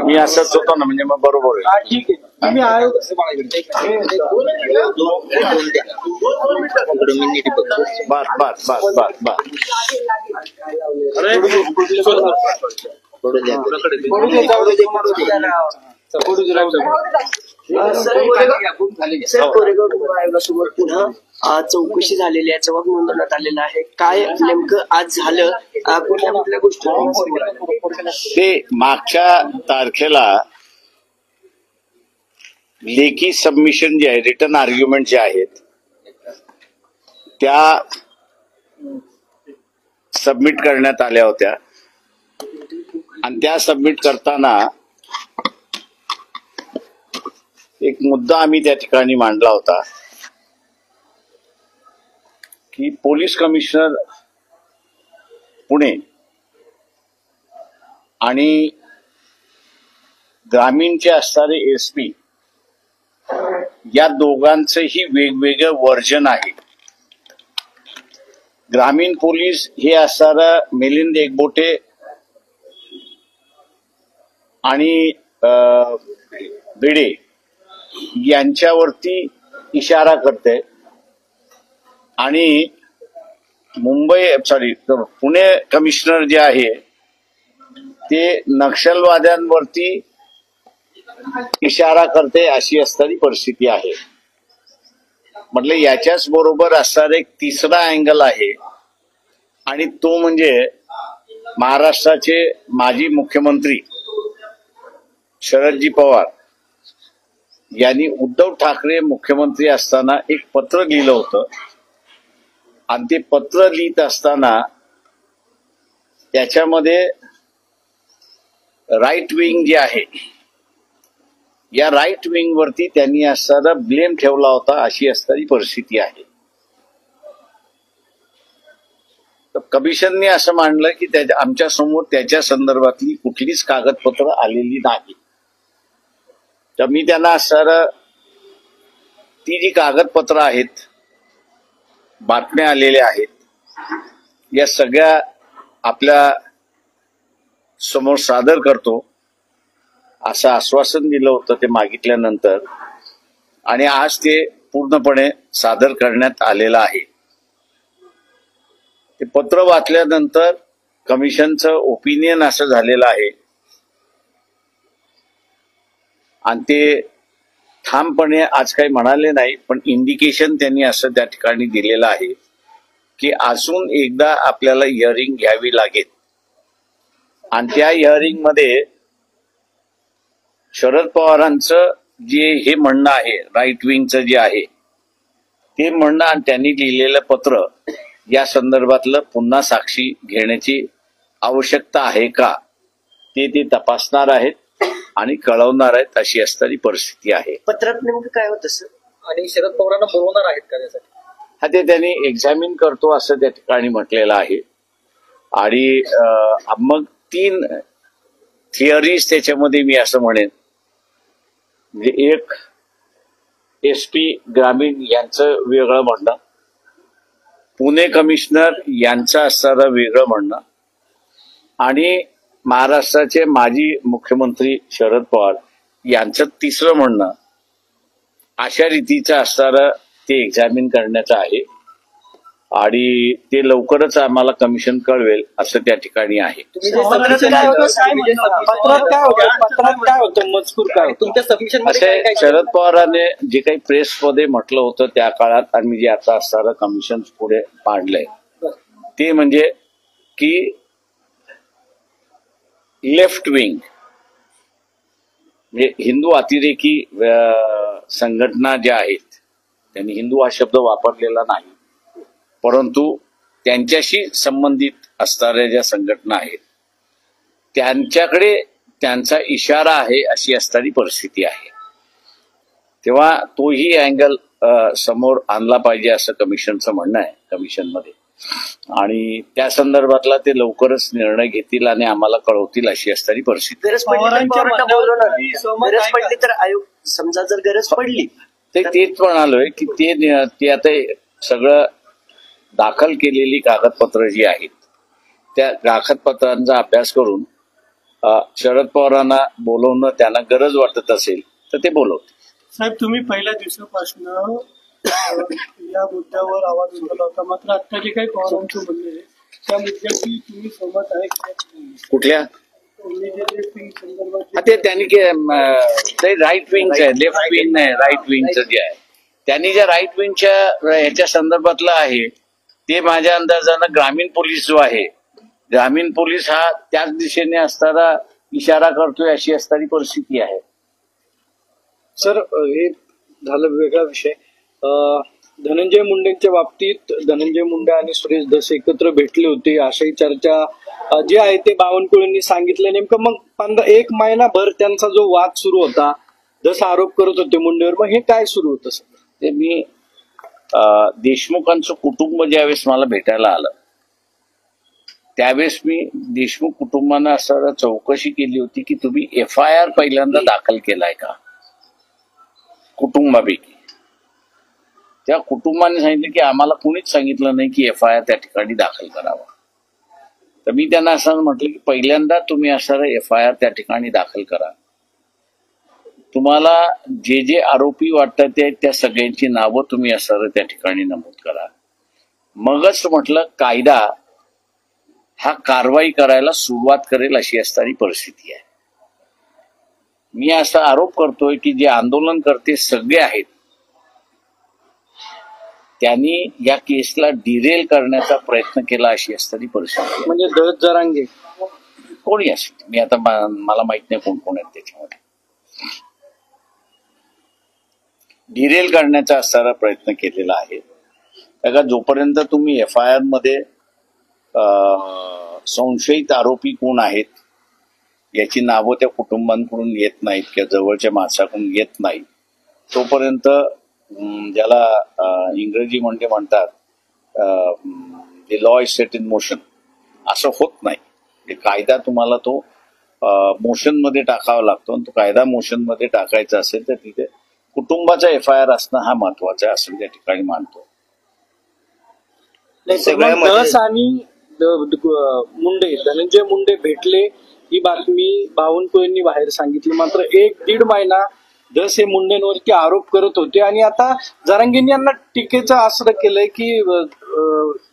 मी असंच होतो ना, म्हणजे मग बरोबर आहे. ठीक आहे. आम्ही आयोग बस. सर, कोरेगाव आयोगासोबत पुन्हा चौकशी झालेली आहे, जबाब नोंदवण्यात आलेला आहे. काय नेमकं आज झालं, कुठल्या गोष्टी ते मागच्या तारखेला लेखी सबमिशन जे आहे, रिटर्न आर्ग्युमेंट जे आहेत त्या सबमिट करण्यात आल्या होत्या आणि त्या सबमिट करताना एक मुद्दा आम्ही त्या ठिकाणी मांडला होता की पोलीस कमिशनर पुणे आणि ग्रामीणचे असणारे एसपी या दोघांचंही वेगवेगळं वर्जन आहे. ग्रामीण पोलीस हे असणारं मिलिंद एकबोटे आणि भिडे यांच्यावरती इशारा करते आणि पुणे कमिशनर जे आहे ते नक्षलवाद्यांवरती इशारा करते, अशी असणारी परिस्थिती आहे. म्हटलं याच्याच बरोबर असणारा एक तिसरा अँगल आहे आणि तो म्हणजे महाराष्ट्राचे माजी मुख्यमंत्री शरदजी पवार यांनी उद्धव ठाकरे मुख्यमंत्री असताना एक पत्र लिहिलं होतं आणि ते पत्र लिहित असताना त्याच्यामध्ये राईट विंग जे आहे या राईट विंग वरती त्यांनी असणारा ब्लेम ठेवला होता, अशी असणारी परिस्थिती आहे. तर कमिशनने असं मांडलं की आमच्या समोर त्याच्या संदर्भातली कुठलीच कागदपत्र आलेली नाही. तर मी त्यांना असणारं ती जी कागदपत्र आहेत, बातम्या आलेल्या आहेत, या सगळ्या आपल्या समोर सादर करतो असं आश्वासन दिलं होतं ते मागितल्यानंतर आणि आज ते पूर्णपणे सादर करण्यात आलेलं आहे. ते पत्र वाचल्यानंतर कमिशनचं ओपिनियन असं झालेलं आहे आणि ते ठामपणे आज काही म्हणाले नाही, पण इंडिकेशन त्यांनी असं त्या ठिकाणी दिलेलं आहे की अजून एकदा आपल्याला हिअरिंग घ्यावी लागेल आणि त्या हिअरिंग मध्ये शरद पवारांचं जे हे म्हणणं आहे, राईट विंगचं जे आहे ते म्हणणं आणि त्यांनी लिहिलेलं पत्र या संदर्भातलं पुन्हा साक्षी घेण्याची आवश्यकता आहे का ते तपासणार आहेत आणि कळवणार आहेत, अशी असणारी परिस्थिती आहे. पत्रात नेमकं काय होतं सर? आणि शरद पवारांना बोलवणार आहेत का त्यासाठी? हा, ते त्यांनी एक्झामिन करतो असं त्या ठिकाणी म्हटलेलं आहे आणि मग 3 थिअरीज त्याच्यामध्ये मी असं म्हणेन. म्हणजे एक, एसपी ग्रामीण यांचं वेगळं म्हणणं, पुणे कमिशनर यांचं असणारं वेगळं म्हणणं आणि महाराष्ट्राचे माजी मुख्यमंत्री शरद पवार यांचं तिसरं म्हणणं, अशा रीतीचं असणारं ते एक्झामिन करण्याचं आहे आणि ते लवकरच आम्हाला कमिशन कळवेल असं त्या ठिकाणी आहे. असे शरद पवारांनी जे काही प्रेसमध्ये म्हटलं होतं त्या काळात आणि मी जे आता असणारं कमिशन पुढे मांडलंय ते म्हणजे की लेफ्ट विंग म्हणजे हिंदू अतिरेकी संघटना ज्या आहेत, त्यांनी हिंदू हा शब्द वापरलेला नाही, परंतु त्यांच्याशी संबंधित असणाऱ्या ज्या संघटना आहेत त्यांच्याकडे त्यांचा इशारा आहे, अशी असणारी परिस्थिती आहे. तेव्हा तोही अँगल समोर आणला पाहिजे असं कमिशनचं म्हणणं आहे कमिशनमध्ये आणि त्या संदर्भातला ते लवकरच निर्णय घेतील आणि आम्हाला कळवतील, अशी असणारी परिस्थिती. गरज पडली तर आयोग, समजा जर गरज पडली तेच म्हणालोय की ते आता सगळं दाखल केलेली कागदपत्र जी आहेत त्या कागदपत्रांचा अभ्यास करून शरद पवारांना बोलवणं त्यांना गरज वाटत असेल तर ते बोलवतील. साहेब, तुम्ही पहिल्या दिवसापासून या मुद्द्यावर आवाज उठवला होता, मात्र आता जे काही पवारांचं म्हणणं आहे त्या मुद्द्याची तुम्ही सहमत आहे का? कुठल्या संदर्भात ते त्यांनी ते राईट विंगचं आहे, लेफ्ट विंग नाही, राईट विंगचं जे आहे त्यांनी ज्या राईट विंगच्या ह्याच्या संदर्भातलं आहे ते माझ्या अंदाजानं ग्रामीण पोलीस जो आहे, ग्रामीण पोलीस हा त्याच दिशेने असताना इशारा करतोय अशी असणारी परिस्थिती आहे. सर, हे झालं वेगळा विषय. धनंजय मुंडेंच्या बाबतीत धनंजय मुंडे आणि सुरेश धस एकत्र भेटले होते अशाही चर्चा जी आहे ते बावनकुळेंनी सांगितलं. नेमकं मग 1 महिनाभर त्यांचा जो वाद सुरू होता, धस आरोप करत होते मुंडेवर, मग हे काय सुरू होतं सर? ते मी देशमुखांचं कुटुंब ज्यावेळेस मला भेटायला आलं त्यावेळेस मी देशमुख कुटुंबानं असं चौकशी केली होती की तुम्ही FIR पहिल्यांदा दाखल केलाय का कुटुंबापैकी. त्या कुटुंबाने सांगितलं की आम्हाला कुणीच सांगितलं नाही की FIR त्या ठिकाणी दाखल करावा. तर मी त्यांना असं म्हटलं की पहिल्यांदा तुम्ही असं FIR त्या ठिकाणी दाखल करा. तुम्हाला जे जे आरोपी वाटतात त्या सगळ्यांची नावं तुम्ही असं त्या ठिकाणी नमूद करा. मगच म्हटलं कायदा हा कारवाई करायला सुरुवात करेल अशी असणारी परिस्थिती आहे. मी असा आरोप करतोय की जे आंदोलनकर्ते सगळे आहेत त्यांनी या केसला डिरेल करण्याचा प्रयत्न केला अशी असणारी परिस्थिती आहे. म्हणजे धस जरांगे कोणी असेल, मी आता मला माहित नाही कोण कोण आहेत त्याच्यामध्ये. डिरेल करण्याचा असणारा प्रयत्न केलेला आहे. बघा, जोपर्यंत तुम्ही FIR मध्ये संशयित आरोपी कोण आहेत याची नावं त्या कुटुंबांकडून येत नाहीत किंवा जवळच्या माणसाकडून येत नाही तोपर्यंत ज्याला इंग्रजीमध्ये म्हणतात the law is set in motion असं होत नाही. कायदा तुम्हाला तो मोशन मध्ये टाकावा लागतो आणि तो कायदा मोशन मध्ये टाकायचा असेल तर तिथे कुटुंबाचा FIR असणं हा महत्वाचा असं त्या ठिकाणी मानतो. धस आणि मुंडे, धनंजय मुंडे भेटले ही बातमी बावनकुळेंनी बाहेर सांगितली. मात्र 1-1.5 महिना धस हे मुंडेंवरती आरोप करत होते आणि आता जरांगेंनी यांना टीकेचं आश्रय केलंय की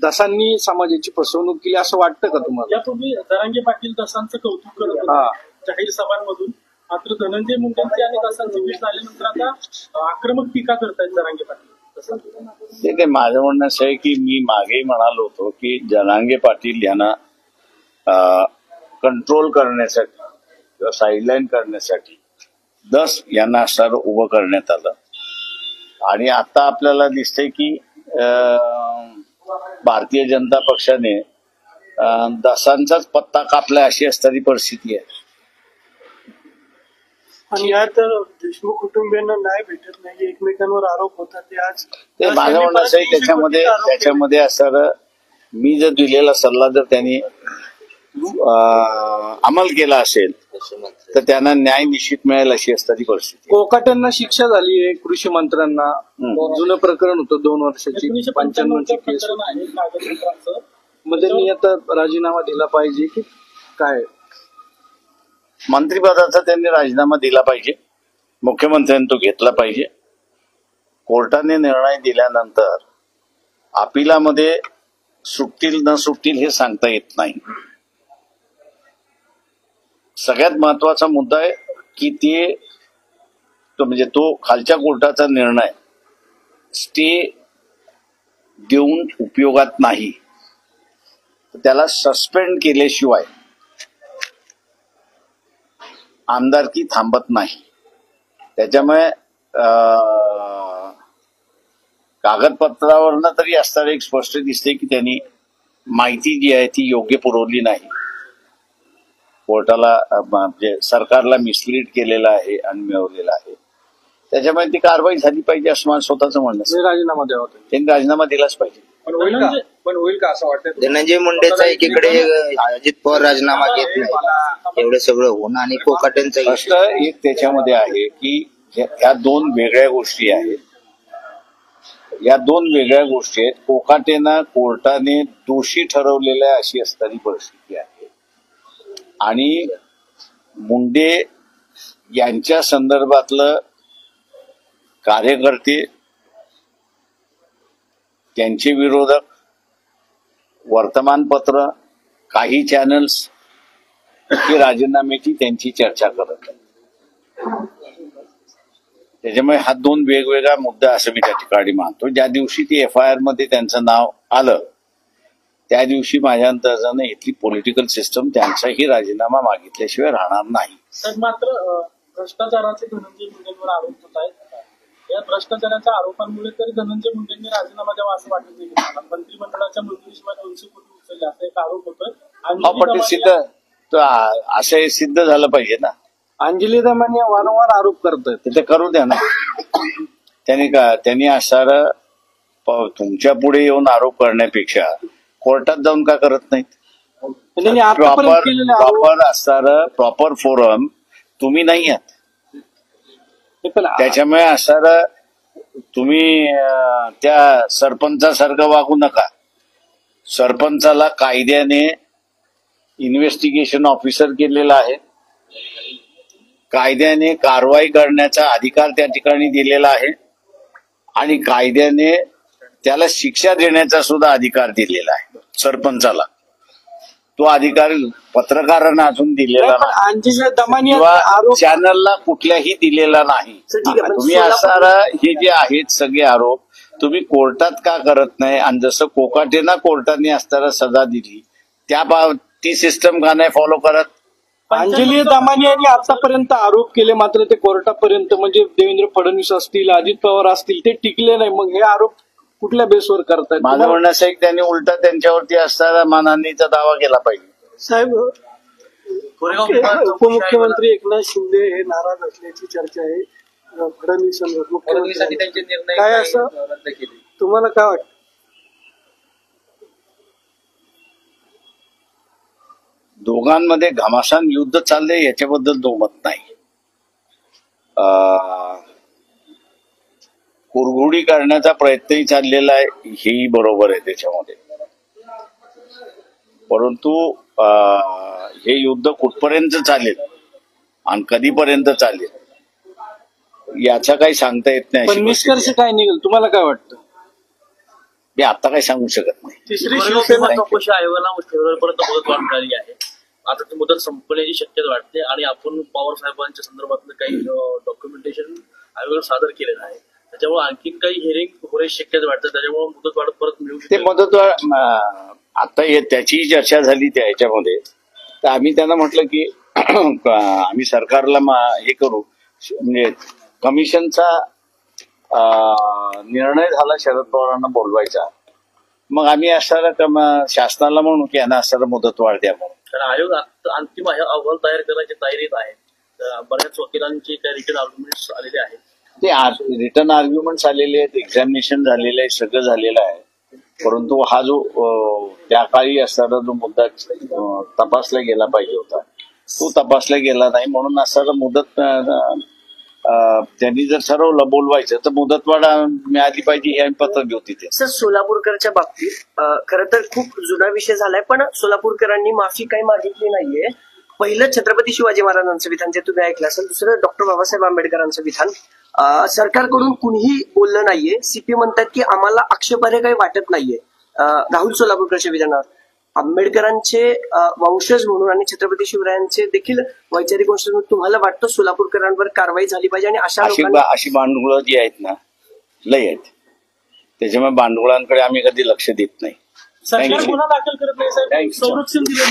धसांनी समाजाची फसवणूक केली असं वाटतं का तुम्हाला? यापूर्वी जरांगे पाटील दसांचं कौतुक करत होते जाहीर सभांमधून, मात्र धनंजय मुंडेंची आणि दसांची भेट झाल्यानंतर आता आक्रमक टीका करतायत जरांगे पाटील. ते माझं म्हणणं असं आहे की मी मागेही म्हणालो होतो की जरांगे पाटील यांना कंट्रोल करण्यासाठी किंवा साईडलाईन करण्यासाठी धस यांना असं उभं करण्यात आलं आणि आता आपल्याला दिसतंय की भारतीय जनता पक्षाने दसांचाच पत्ता कापलाय अशी असणारी परिस्थिती आहे. आणि यात देशमुख कुटुंबियांना न्याय भेटत नाही, एकमेकांवर आरोप होतात. ते आज ते माझं म्हणणं असं आहे त्याच्यामध्ये असं मी जर दिलेला सल्ला जर त्यांनी अंमल केला असेल तर त्यांना न्याय निश्चित मिळेल अशी असणारी परिस्थिती. कोकाटेंना शिक्षा झाली आहे, कृषी मंत्र्यांना जुनं प्रकरण होतं 2 वर्षाची 95ची केस. मग त्यांनी आता राजीनामा दिला पाहिजे की काय? मंत्रिपदाचा त्यांनी राजीनामा दिला पाहिजे, मुख्यमंत्र्यांनी तो घेतला पाहिजे. कोर्टाने निर्णय दिल्यानंतर अपिलामध्ये सुटतील न सुटतील हे सांगता येत नाही. सगळ्यात महत्वाचा मुद्दा आहे की म्हणजे तो खालच्या कोर्टाचा निर्णय स्टे देऊन उपयोगात नाही, त्याला सस्पेंड केल्याशिवाय आमदारकी थांबत नाही. त्याच्यामुळे कागदपत्रावरनं तरी असताना एक स्पष्ट दिसते की त्यांनी माहिती जी आहे ती योग्य पुरवली नाही, कोर्टाला म्हणजे सरकारला मिसलीड केलेला आहे आणि मिळवलेला आहे. त्याच्यामुळे ती कारवाई झाली पाहिजे असं माझं स्वतःचं म्हणणं. राजीनामा द्यावा, त्यांनी राजीनामा दिलाच पाहिजे. पण होईल का असं वाटतं? धनंजय मुंडेचा एकीकडे अजित पवार राजीनामा घेत नाही, एवढं सगळं होणं आणि कोकाटेंचं प्रश्न एक त्याच्यामध्ये आहे की ह्या 2 वेगळ्या गोष्टी आहेत. या दोन वेगळ्या गोष्टी आहेत. कोकाटेंना कोर्टाने दोषी ठरवलेल्या आहे अशी असणारी परिस्थिती आहे आणि मुंडे यांच्या संदर्भातलं कार्यकर्ते, त्यांचे विरोधक, वर्तमानपत्र, काही चॅनल्स ही राजीनाम्याची त्यांची चर्चा करत आहेत. त्याच्यामुळे हा दोन वेगवेगळा मुद्दा असं मी त्या ठिकाणी मानतो. ज्या दिवशी ती FIR मध्ये त्यांचं नाव आलं त्या दिवशी माझ्या अंदाजानं इथली पॉलिटिकल सिस्टम त्यांचाही राजीनामा मागितल्याशिवाय राहणार नाही. तर मात्र भ्रष्टाचाराचे धनंजय मुंडेंवर आरोप होत आहेत. या भ्रष्टाचाराच्या आरोपांमुळे तरी धनंजय मुंडेंनी राजीनामा द्यावा असं वाटत नाही. मंत्रिमंडळाच्या मंजुरीशिवाय 200 कोटी उचलले असा एक आरोप होतोय. पण ते असं हे सिद्ध झालं पाहिजे ना. अंजली दमानिया वारंवार आरोप करतात. ते करू द्या ना. त्यांनी असणारं तुमच्या पुढे येऊन आरोप करण्यापेक्षा कोर्टात जाऊन का करत नाहीत? त्यांनी आतापर्यंत केलेले आरोप प्रॉपर असणारं प्रॉपर फोरम तुम्ही नाही आहात. त्याच्यामुळे असणारं तुम्ही त्या सरपंचासारखं वागू नका. सरपंचाला कायद्याने इन्व्हेस्टिगेशन ऑफिसर केलेला आहे, कायद्याने कारवाई करण्याचा अधिकार त्या ठिकाणी दिलेला आहे आणि कायद्याने त्याला शिक्षा देण्याचा सुद्धा अधिकार दिलेला आहे सरपंचाला. तो अधिकार पत्रकारांना अजून दिलेला नाही अंजली दमानिया किंवा आरोप चॅनलला कुठल्याही दिलेला नाही. तुम्ही असणारा हे जे आहेत सगळे आरोप तुम्ही कोर्टात का करत नाही? आणि जसं कोकाटेंना कोर्टाने असताना सजा दिली ती सिस्टम का नाही फॉलो करत? अंजली दमानिया यांनी आतापर्यंत आरोप केले मात्र ते कोर्टापर्यंत म्हणजे देवेंद्र फडणवीस असतील, अजित पवार असतील ते टिकले नाही. मग हे आरोप कुठल्या बेसवर करतायत? माझं म्हणणं असं आहे की त्यांनी उलटा त्यांच्यावरती असणारा मानहानीचा दावा केला पाहिजे. साहेब, उपमुख्यमंत्री एकनाथ शिंदे हे नाराज असल्याची चर्चा आहे फडणवीसांवर. फडणवीसांनी त्यांचे निर्णय काय असं रद्द केले. तुम्हाला काय वाटतं? दोघांमध्ये घमासान युद्ध चाललंय याच्याबद्दल दोमत नाही. कुरघोडी करण्याचा प्रयत्नही चाललेला आहे हेही बरोबर आहे त्याच्यामध्ये. परंतु हे युद्ध कुठपर्यंत चालेल आणि कधीपर्यंत चालेल याचा काही सांगता येत नाही. पण निष्कर्ष काय निघेल तुम्हाला काय वाटतं? मी आता काही सांगू शकत नाही. तिसरी शिवसेना चौकशी आयोगाला फेब्रुवारीपर्यंत मुदत वाढ मिळाली आहे. आता ती मुदत संपण्याची शक्यता वाटते आणि आपण पवार साहेबांच्या संदर्भातलं काही डॉक्युमेंटेशन आयोगाला सादर केलेलं आहे. त्याच्यामुळे आणखी काही हिअरिंग होण्याची शक्यता वाटते. त्याच्यामुळे मुदत वाढ परत मिळू शकते. ते मुदत आता त्याचीही चर्चा झाली त्या ह्याच्यामध्ये. तर आम्ही त्यांना म्हटलं की आम्ही सरकारला हे करू म्हणजे कमिशनचा निर्णय झाला शरद पवारांना बोलवायचा. मग आम्ही असणारा शासनाला म्हणू की यांना असणारा मुदत वाढ द्या म्हणून. कारण आयोग अंतिम अहवाल तयार करण्याची तयारीत आहे. बऱ्याच वकिलांचे काही रिटर्न आर्ग्युमेंट्स आलेले आहेत. ते रिटर्न आर्ग्युमेंट्स आलेले आहेत, एक्झामिनेशन झालेलं आहे, सगळं झालेलं आहे. परंतु हा जो त्या काळी असणारा जो मुद्दा तपासला गेला पाहिजे होता तो तपासला गेला नाही. म्हणून असणारा मुदत त्यांनी जर ठरवलं बोलवायचं तर मुदतवाढ मिळाली पाहिजे हे आम्ही पत्र देऊ तिथे. सर, सोलापूरकरच्या बाबतीत खरं तर खूप जुना विषय झालाय पण सोलापूरकरांनी माफी काही मागितली नाहीये. पहिलं छत्रपती शिवाजी महाराजांचं विधान जे तुम्ही ऐकलं असेल, दुसरं डॉक्टर बाबासाहेब आंबेडकरांचं विधान. सरकारकडून कुणीही बोललं नाहीये. CP म्हणतात की आम्हाला आक्षेपार्ह काही वाटत नाहीये राहुल सोलापूरकरच्या विधानावर. आंबेडकरांचे वंशज म्हणून आणि छत्रपती शिवरायांचे देखील वैचारिक वंशज म्हणून तुम्हाला वाटतं सोलापूरकरांवर कारवाई झाली पाहिजे आणि अशी भांडवलं जी आहेत ना लय आहेत. त्याच्यामुळे भांडवलांकडे आम्ही कधी लक्ष देत नाही. सरकार गुन्हा दाखल करत नाही साहेब. संरक्षण दिलं.